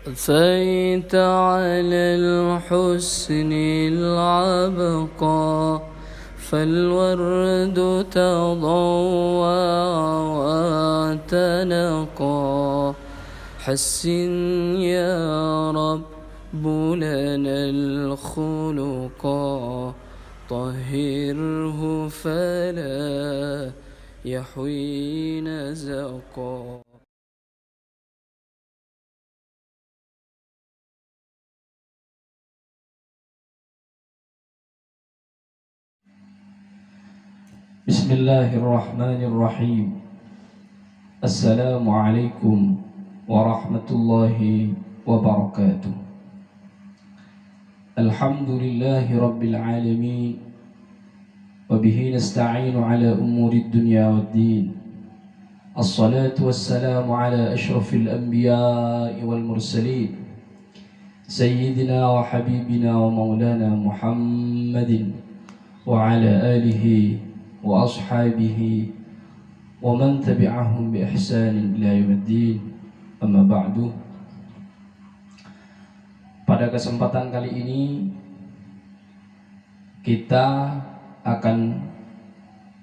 أثيت على الحسن العبقى فالورد تضوى وتنقى حسن يا رب لنا الخلقا طهره فلا يحوي نزقا. Bismillahirrahmanirrahim. Assalamualaikum warahmatullahi wabarakatuh. Alhamdulillahi rabbil alamin. Wabihi nasta'inu ala umuri dunya waddin. Assalatu wassalamu ala ashrafil anbiya'i wal mursalin Sayyidina wa habibina wa maulana Muhammadin wa ala alihi wa ashabihi wa man tabi'ahum bi ihsanin ila yaumiddin. Amma ba'du. Pada kesempatan kali ini kita akan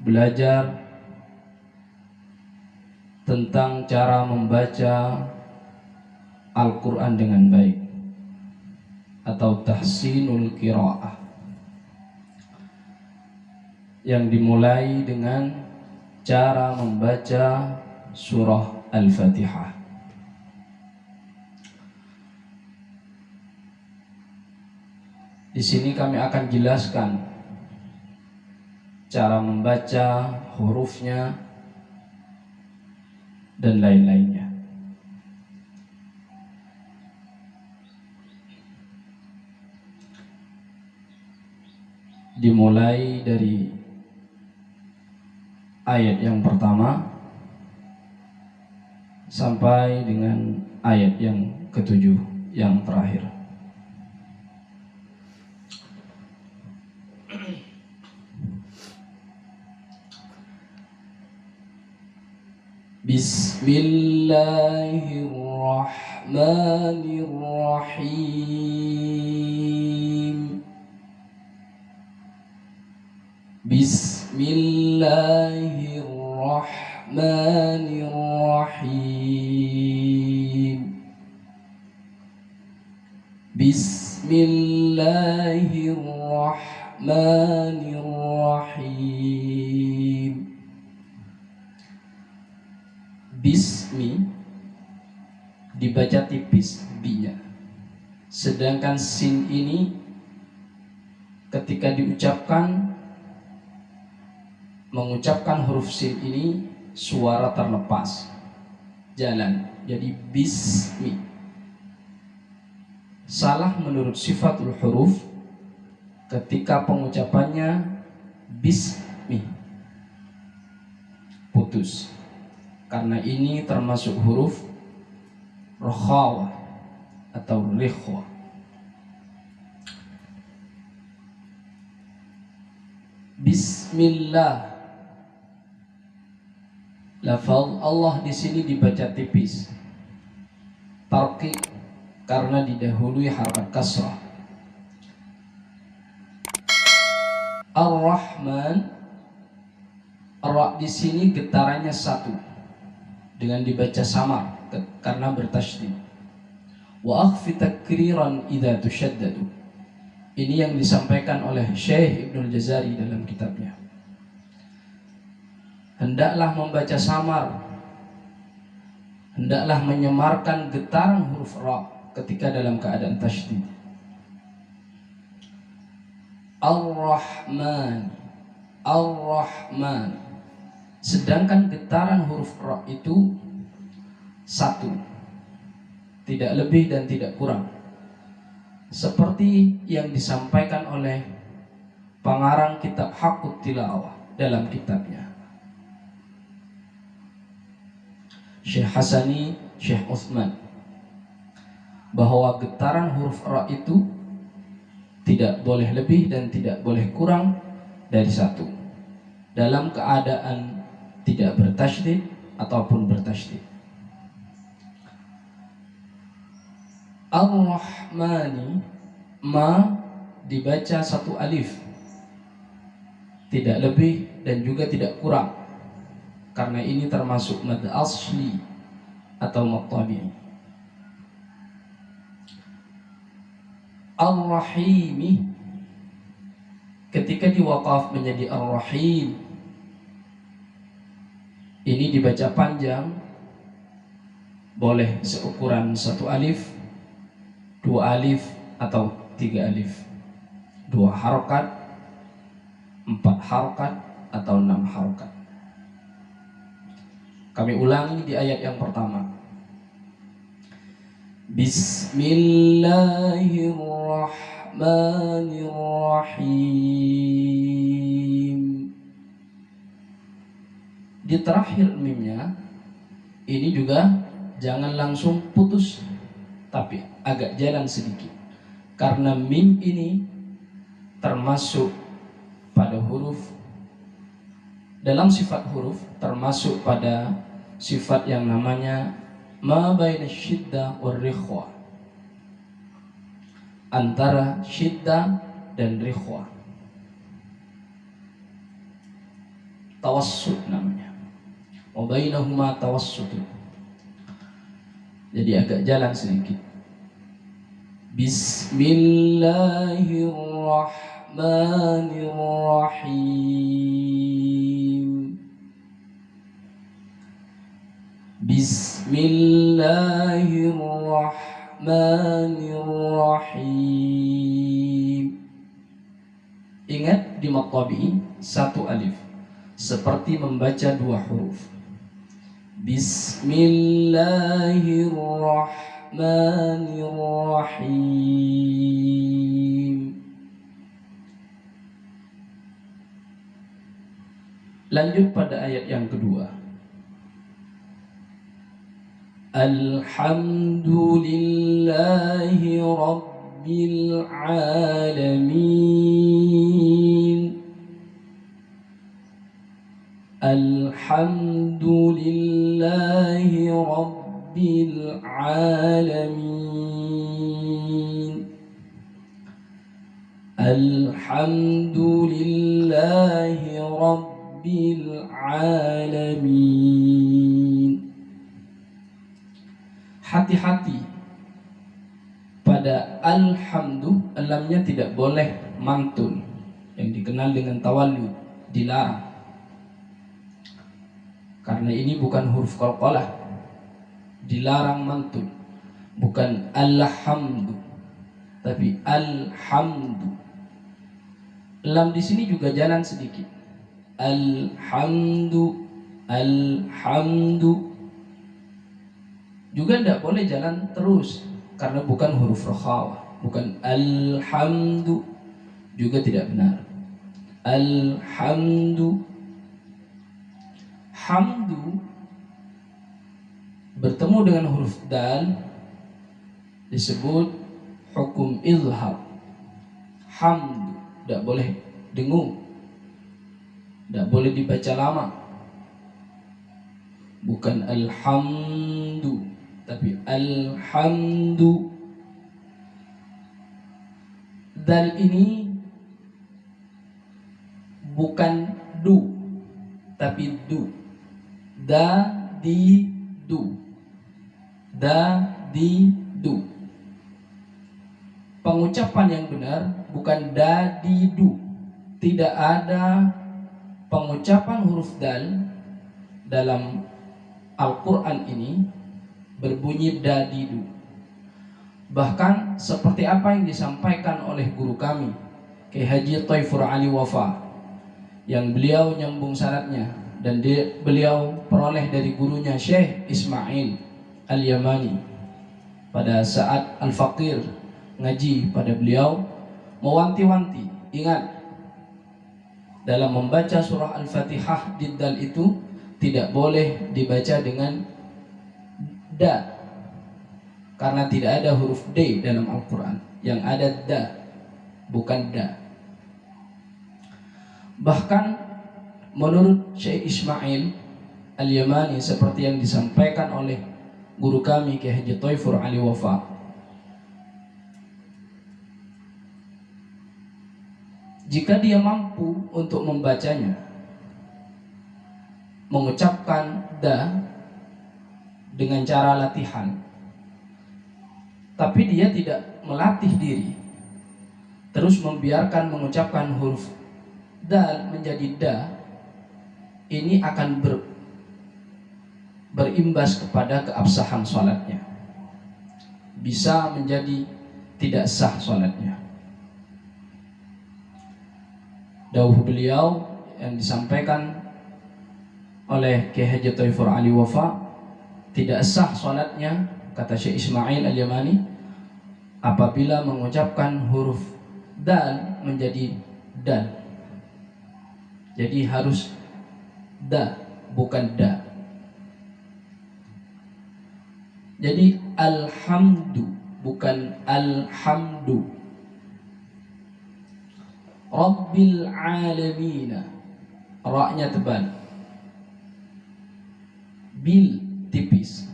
belajar tentang cara membaca Al-Quran dengan baik atau tahsinul qiraah, yang dimulai dengan cara membaca surah Al-Fatihah. Di sini kami akan jelaskan cara membaca hurufnya dan lain-lainnya. Dimulai dari ayat yang pertama sampai dengan ayat yang ketujuh, yang terakhir. Bismillahirrahmanirrahim. Bismillahirrahmanirrahim. Bismillahirrahmanirrahim. Bismi dibaca tipis bi-nya, sedangkan sin ini ketika mengucapkan huruf sin ini suara terlepas, jalan, jadi bismi. Salah menurut sifatul huruf ketika pengucapannya bismi, putus, karena ini termasuk huruf rokhawah atau rikhwah. Bismillah, lafaz Allah di sini dibaca tipis, tarqiq, karena didahului harakat kasrah. Ar-Rahman, ra di sini getarannya satu dengan dibaca samar karena bertasydid. Wa akhfi takriran idza tushaddadu. Ini yang disampaikan oleh Syekh Ibnul Jazari dalam kitabnya. Hendaklah membaca samar, hendaklah menyemarkan getaran huruf ra ketika dalam keadaan tasydid. Ar-Rahman, Ar-Rahman, sedangkan getaran huruf ra itu satu, tidak lebih dan tidak kurang, seperti yang disampaikan oleh pengarang kitab Haqqut Tilawah dalam kitabnya, Syekh Hasani Syekh Utsman, bahwa getaran huruf ra itu tidak boleh lebih dan tidak boleh kurang dari satu dalam keadaan tidak bertasydid ataupun bertasydid. Ar-Rahmani, ma dibaca satu alif, tidak lebih dan juga tidak kurang, karena ini termasuk mad asli atau mad tabi'i. Ar-Rahimi, ketika diwaqaf menjadi Ar-Rahim, ini dibaca panjang, boleh seukuran satu alif, dua alif atau tiga alif, dua harokat, empat harokat atau enam harokat. Kami ulangi di ayat yang pertama. Bismillahirrahmanirrahim. Di terakhir mimnya ini juga jangan langsung putus, tapi agak jalan sedikit, karena mim ini termasuk pada huruf, dalam sifat huruf termasuk pada sifat yang namanya ma baina syiddah wal rikhwa, antara syiddah dan rikhwa, tawassut namanya, wa bainahuma tawassut. Jadi agak jalan sedikit. Bismillahirrahmanirrahim. Bismillahirrahmanirrahim. Ingat di mad tabi'i satu alif, seperti membaca dua huruf. Bismillahirrahmanirrahim. Lanjut pada ayat yang kedua. Alhamdulillahi Rabbil Alamin. Alhamdulillahi Rabbil Alamin. Alhamdulillahi Rabbil Alamin. Hati-hati pada alhamdu, lamnya tidak boleh mantun, yang dikenal dengan tawallud, dilarang. Karena ini bukan huruf qalqalah, dilarang mantun, bukan alhamdu, tapi alhamdu. Lam di sini juga jalan sedikit. Alhamdu, alhamdu. Juga tidak boleh jalan terus, karena bukan huruf rokhawah, bukan alhamdu, juga tidak benar. Alhamdu. Hamdu bertemu dengan huruf dal disebut hukum izhar. Hamdu tidak boleh dengung, tidak boleh dibaca lama. Bukan alhamdu, tapi alhamdu. Dal ini bukan du, tapi du. Da di du, da di du. Pengucapan yang benar bukan da di du. Tidak ada pengucapan huruf dal dalam Al-Quran ini berbunyi da di du. Bahkan seperti apa yang disampaikan oleh guru kami Kiai Haji Thaifur Ali Wafa, yang beliau nyambung sanadnya dan beliau peroleh dari gurunya Syekh Ismail Al-Yamani. Pada saat Al-Faqir ngaji pada beliau, mewanti-wanti, ingat, dalam membaca surah Al-Fatihah di dal itu tidak boleh dibaca dengan da, karena tidak ada huruf D dalam Al-Quran. Yang ada da, bukan da. Bahkan menurut Syekh Ismail Al-Yamani, seperti yang disampaikan oleh guru kami Kiai Haji Thaifur Ali Wafa, Jika dia mampu untuk membacanya, mengucapkan da dengan cara latihan, tapi dia tidak melatih diri, terus membiarkan mengucapkan huruf dal menjadi da, ini akan berimbas kepada keabsahan sholatnya, bisa menjadi tidak sah sholatnya. Dawuh beliau yang disampaikan oleh Kiai Haji Thaifur Ali Wafa, tidak sah sholatnya, kata Syekh Ismail Al-Yamani, apabila mengucapkan huruf dal menjadi dal. Jadi harus da, bukan da. Jadi alhamdu, bukan alhamdu. Rabbil alamina, ra-nya tebal, bil tipis.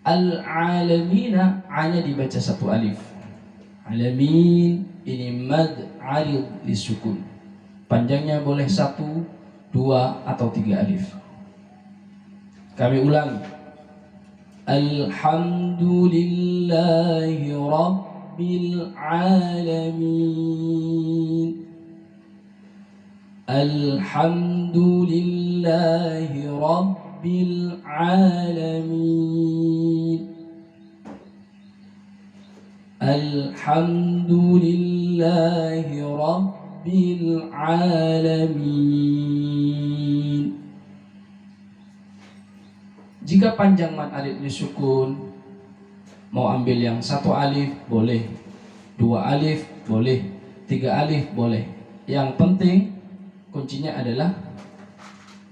Al-alamina, a-nya dibaca satu alif. Alamin ini mad arid lisukun, panjangnya boleh 1, 2 atau 3 alif. Kami ulangi. Alhamdulillahi rabbil alamin. Alhamdulillahi rabbil alamin. Alhamdulillahi rabbil alamin. Jika panjang mad alif disukun, mau ambil yang 1 alif boleh, 2 alif boleh, 3 alif boleh. Yang penting kuncinya adalah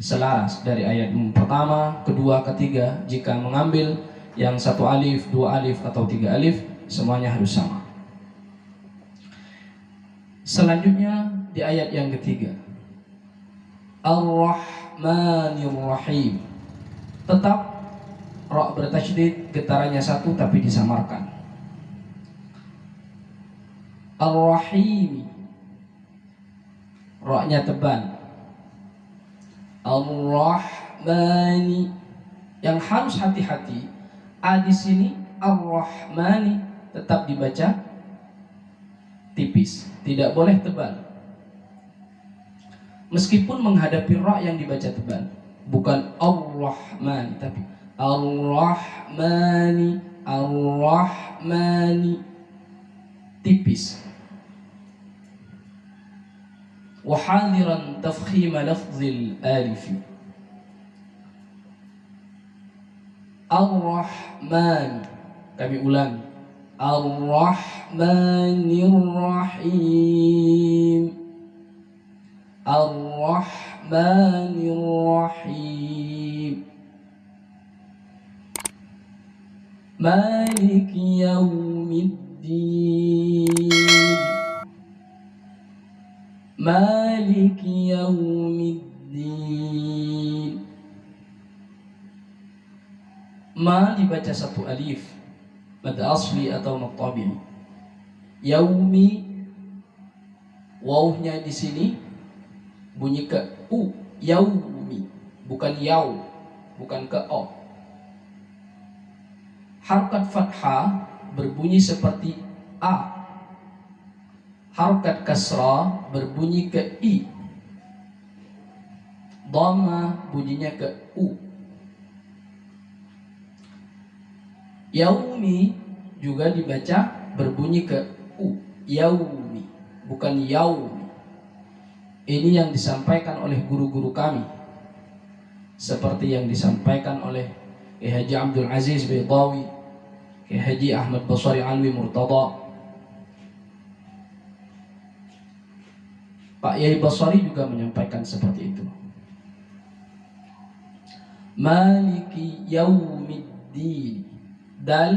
selaras dari ayat pertama, kedua, ketiga. Jika mengambil yang 1 alif, 2 alif atau 3 alif, semuanya harus sama. Selanjutnya di ayat yang ketiga, Ar-Rahmanir-Rahim, tetap ra bertasydid, getarannya 1 tapi disamarkan. Ar-Rahim, ra-nya tebal. Ar-Rahmani, yang harus hati-hati, a di sini Ar-Rahmani tetap dibaca tipis, tidak boleh tebal. Meskipun menghadapi ra yang dibaca tebal, bukan Ar-Rahmani tapi Ar-Rahmani, Ar-Rahmani, tipis. Wa hadiran tafkhima lafzil alifi. Ar-Rahman, kami ulangi. Ar-Rahmanir-Rahim. Ar-Rahmanir-Rahim. Maliki yaumiddin. Maliki yaumiddin. Ma dibaca 1 alif, mad asli atau mad tabi'i. Yaumi, wawnya di sini bunyi ke u, yaumi, bukan yau, bukan ke o. Harokat fathah berbunyi seperti a, harokat kasrah berbunyi ke i, dhamma bunyinya ke u. Yaumi juga dibaca berbunyi ke u, yaumi, bukan yaumi. Ini yang disampaikan oleh guru-guru kami, seperti yang disampaikan oleh Kiai Haji Abdul Aziz Baydawi, Kiai Haji Ahmad Basari Alwi Murtada, Pak Yai Basari juga menyampaikan seperti itu. Maliki yaumiddin, dal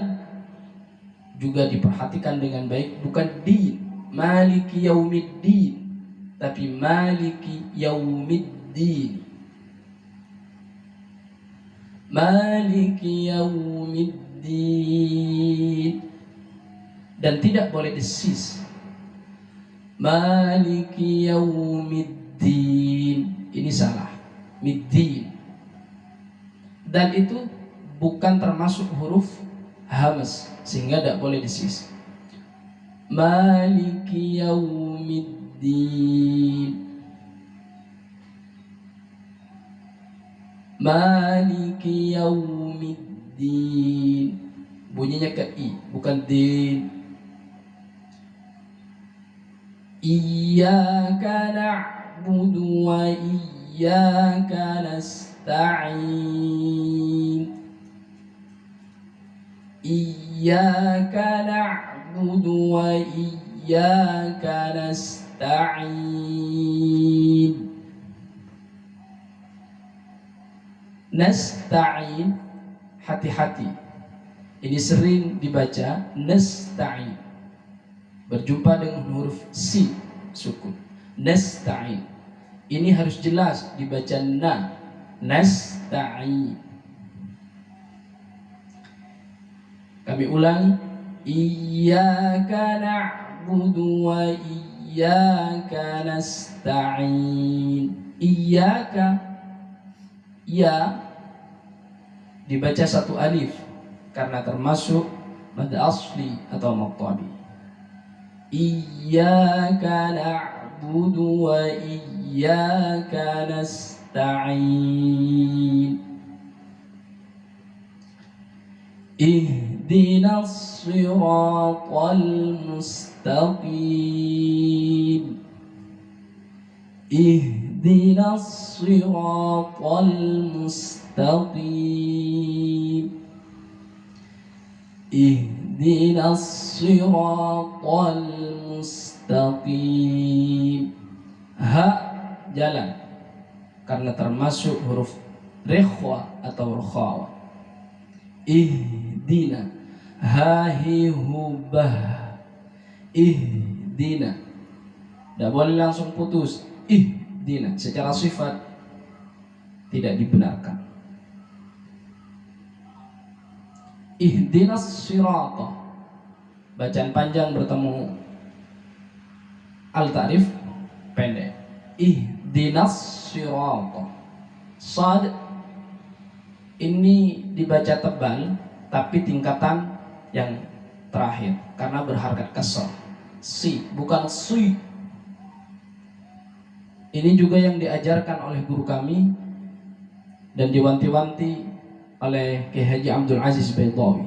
juga diperhatikan dengan baik, bukan din, maliki yaumiddin, tapi maliki yaumiddin. Maliki yaumiddin. Dan tidak boleh desis. Maliki yaumiddin. Ini salah. Middin. Dan itu bukan termasuk huruf hamz, sehingga tidak boleh disis. Maliki yaumiddin. Maliki yaumiddin. Bunyinya ke i, bukan din. Iyyaka na'budu wa iyyaka nasta'in. Iyyaka na'budu wa iyyaka nasta'in. Nasta'in, hati-hati. Ini sering dibaca nasta'in, berjumpa dengan huruf si sukun. Nasta'in. Ini harus jelas dibaca na. Nasta'in. Kami ulangi. Iyyaka na'budu wa iyyaka nasta'in. Iyyaka, ya dibaca satu alif karena termasuk mad asli atau mad tabi. Iyyaka na'budu wa iyyaka nasta'in. Ihdinas siratal mustaqim. Ihdinas siratal mustaqim. Ihdinas siratal mustaqim. Ha jalan karena termasuk huruf rekhwa atau rukhawa. Ihdina, hahi hubah. Ihdina, tidak boleh langsung putus. Ihdina secara sifat tidak dibenarkan. Ihdinas sirata, bacaan panjang bertemu al-ta'rif pendek. Ihdinas sirata. Sad ini dibaca tebal tapi tingkatan yang terakhir karena berharkat kasar. Si bukan si. Ini juga yang diajarkan oleh guru kami dan diwanti-wanti oleh Kiai Haji Abdul Aziz Baitawi.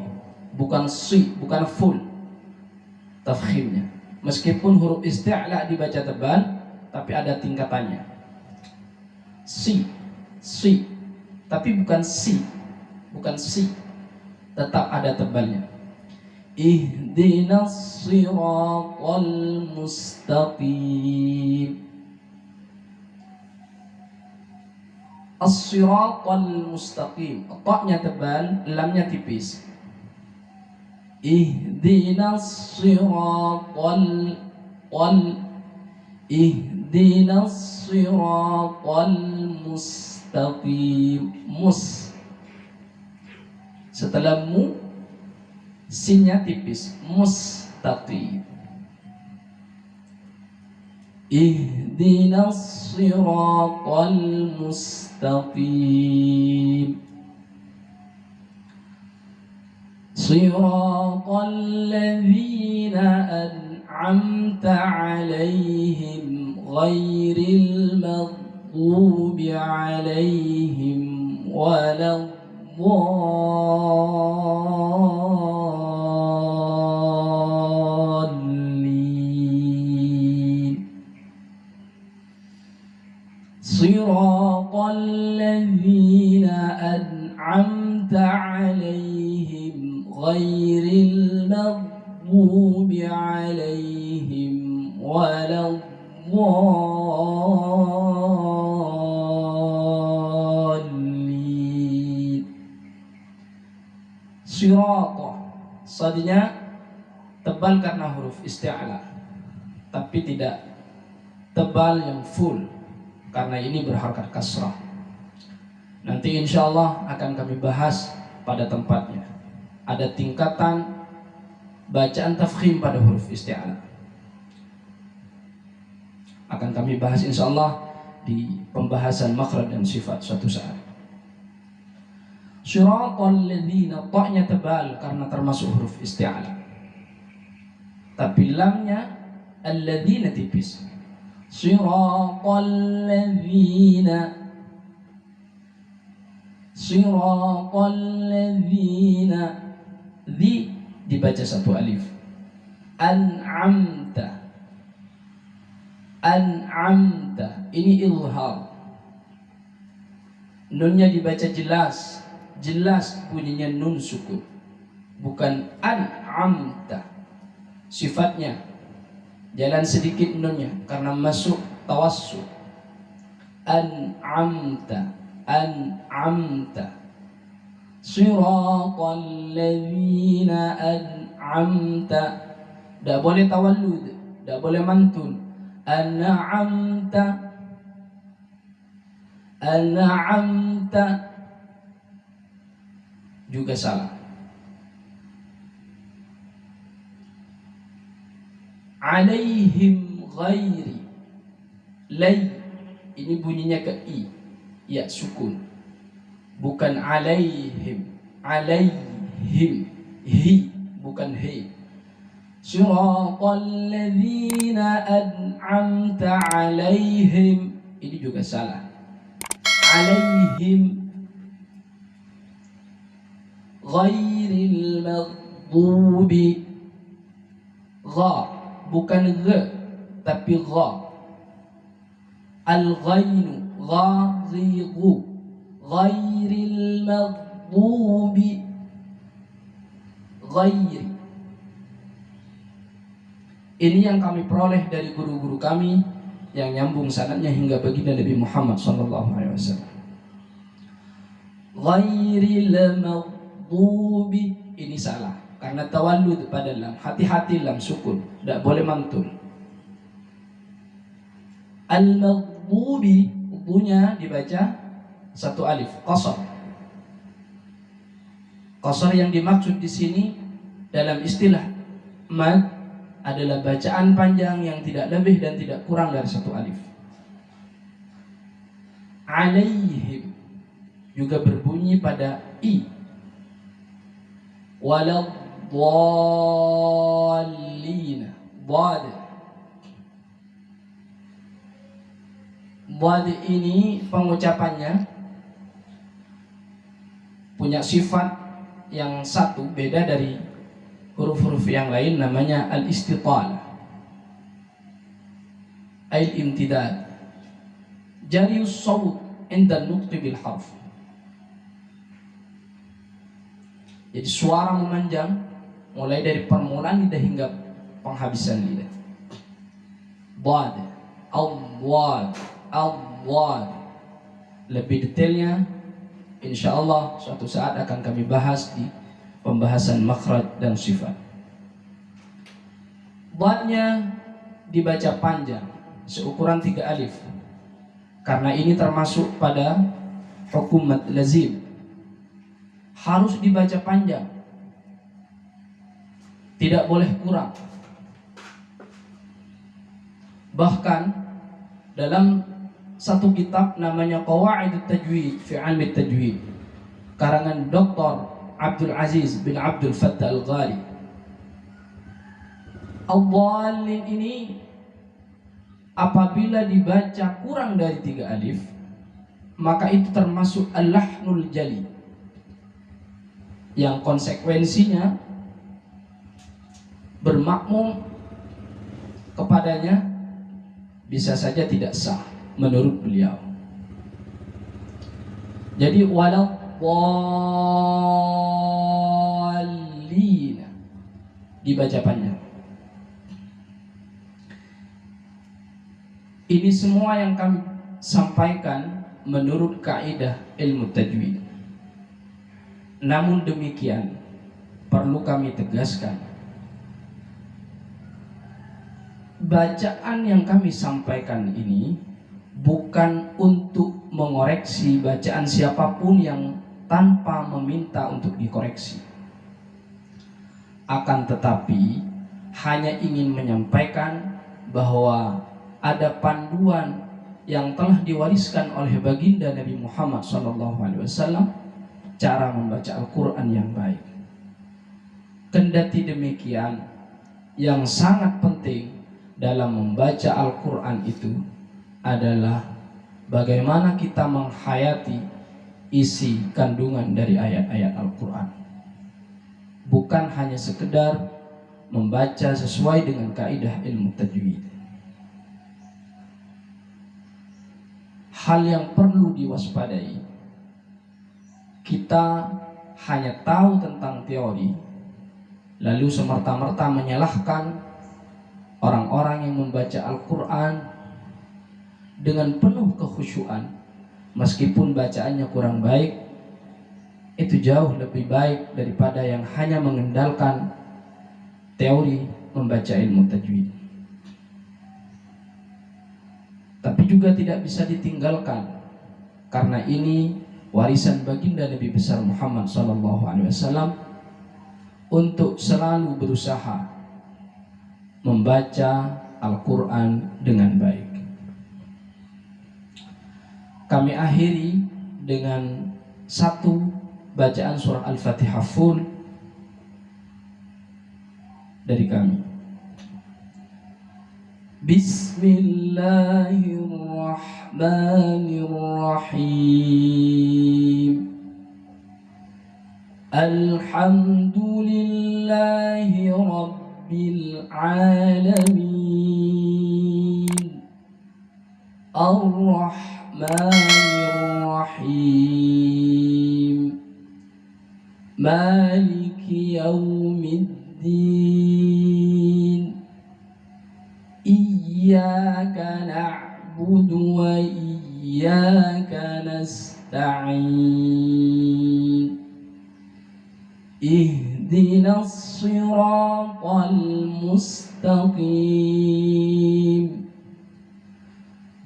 Bukan si, bukan full tafkhimnya. Meskipun huruf isti'la dibaca tebal, tapi ada tingkatannya. Si, si, tapi bukan si, bukan si, tetap ada tebalnya. Ihdinas siratal mustaqim. As-siratal mustaqim. Ta-nya tebal, lamnya tipis. Ihdinas siratal ihdinas siratal mustaqim. Mus. Setelah mu, sinnya tipis. Mustaqim. Ihdinas siratal mustaqim. Siratal ladzina an'amta 'alaihim ghairil maghdubi 'alaihim waladdallin. Siratal ladzina an'amta 'alaihim ghairil maghdubi 'alaihim waladdallin. Sirata, sadnya tebal karena huruf isti'la, tapi tidak tebal yang full karena ini berharkat kasrah. Nanti insya Allah akan kami bahas pada tempatnya. Ada tingkatan bacaan tafkhim pada huruf isti'la. Akan kami bahas insyaallah di pembahasan makhraj dan sifat suatu saat. Syiratal ladzina, ta'nya tebal karena termasuk huruf isti'alah. Tapi lamnya alladzina tipis. Syiratal ladzina, Syiratal ladzina, di dibaca satu alif. An'amta, An'amta, ini ilhar. Nunnya dibaca jelas, jelas bunyinya nun sukun, bukan an'amta. Sifatnya jalan sedikit nunnya karena masuk tawassul. An'amta, An'amta, Siratal ladzina an'amta. Tidak boleh tawallud, tidak boleh mantun. An'amta, An'amta, juga salah. Alaihim ghairi, lay, ini bunyinya ke i, ya sukun, bukan alaihim. Alaihim, hi, bukan he. Siratal ladzina an'amta alaihim, ini juga salah. Alaihim ghairil maghdubi, gha, bukan gha tapi gha. Al-ghainu ghadhiqu, ghairil maghdubi, ghairi. Ini yang kami peroleh dari guru-guru kami yang nyambung sanadnya hingga baginda Nabi Muhammad SAW. Ghairil maghdubi, ini salah karena tawallud pada lam. Hati-hati lam sukun, tidak boleh mantun. Al-maghdubi, bunya dibaca satu alif, qasar. Qasar yang dimaksud di sini dalam istilah mad adalah bacaan panjang yang tidak lebih dan tidak kurang dari satu alif. Alaihim juga berbunyi pada i. Waladhdallin, dhad. Dhad ini pengucapannya punya sifat yang satu beda dari huruf-huruf yang lain, namanya al-istital, al-imtidad, jarius sawt inda nutqi bil harf. Jadi suara memanjang mulai dari permulaan lidah hingga penghabisan lidah. Dhad, al-dhad, al-dhad. Lebih detailnya insyaallah suatu saat akan kami bahas di pembahasan makhraj dan sifat. Dhadnya dibaca panjang seukuran 3 alif karena ini termasuk pada hukum mad lazim, harus dibaca panjang, tidak boleh kurang. Bahkan dalam satu kitab namanya Qawaidut Tajwid fi 'Ilmi Tajwid karangan Dr. Abdul Aziz bin Abdul Fattah Al-Ghari, Al-Dhalin ini apabila dibaca kurang dari 3 alif maka itu termasuk al-lahnul jali, yang konsekuensinya bermakmum kepadanya bisa saja tidak sah menurut beliau. Jadi waladhdallin dibaca panjang. Ini semua yang kami sampaikan menurut kaidah ilmu tajwid. Namun demikian perlu kami tegaskan, bacaan yang kami sampaikan ini bukan untuk mengoreksi bacaan siapapun yang tanpa meminta untuk dikoreksi. Akan tetapi hanya ingin menyampaikan bahwa ada panduan yang telah diwariskan oleh baginda Nabi Muhammad SAW, cara membaca Al-Quran yang baik. Kendati demikian, yang sangat penting dalam membaca Al-Quran itu adalah bagaimana kita menghayati isi kandungan dari ayat-ayat Al-Quran. Bukan hanya sekedar membaca sesuai dengan kaidah ilmu tajwid. Hal yang perlu diwaspadai, kita hanya tahu tentang teori, lalu semerta-merta menyalahkan orang-orang yang membaca Al-Quran dengan penuh kekhusyuan, meskipun bacaannya kurang baik. Itu jauh lebih baik daripada yang hanya mengandalkan teori membaca ilmu tajwid. Tapi juga tidak bisa ditinggalkan, karena ini warisan baginda Nabi besar Muhammad SAW untuk selalu berusaha membaca Al-Quran dengan baik. Kami akhiri dengan satu bacaan surah Al-Fatihah full dari kami. Bismillahirrahmanirrahim. Alhamdulillahi Rabbil alamin. Ar-Rahmanir-Rahim. Maliki yaumiddin. Iyyaka na'budu wa iyyaka nasta'in. Ihdinas siratal mustaqim.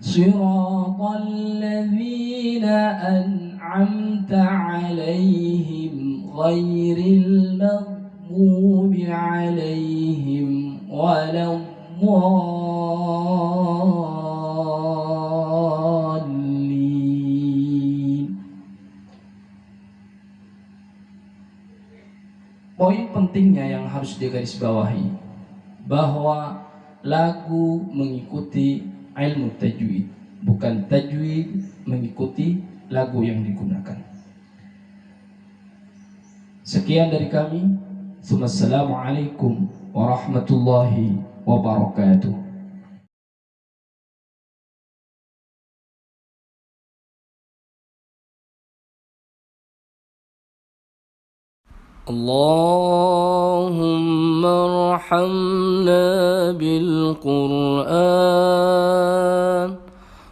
Siratal ladzina an'amta 'alaihim ghairil maghdubi 'alaihim waladdallin. Poin pentingnya yang harus digarisbawahi bahwa lagu mengikuti ilmu tajwid, bukan tajwid mengikuti lagu yang digunakan. Sekian dari kami. Assalamualaikum warahmatullahi wabarakatuh. اللهم ارحمنا بالقرآن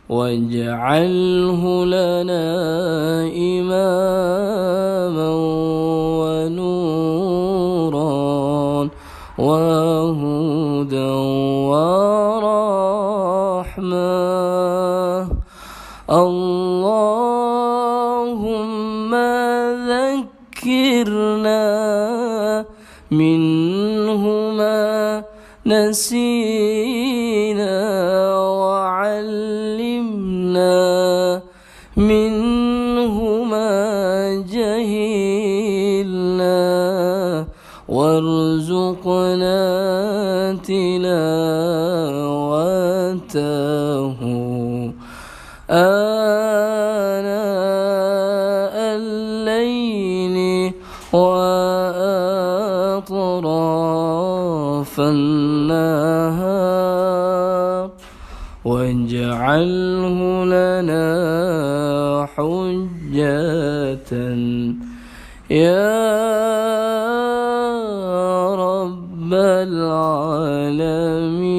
واجعله لنا إماما ونورا وهدى ورحمة. اللهم ذكرنا منه ما نسينا وعلمنا منه ما جهلنا وارزقنا تلاوته آناء الليل وأطراف النهار واجعله لنا حجة يا رب العالمين.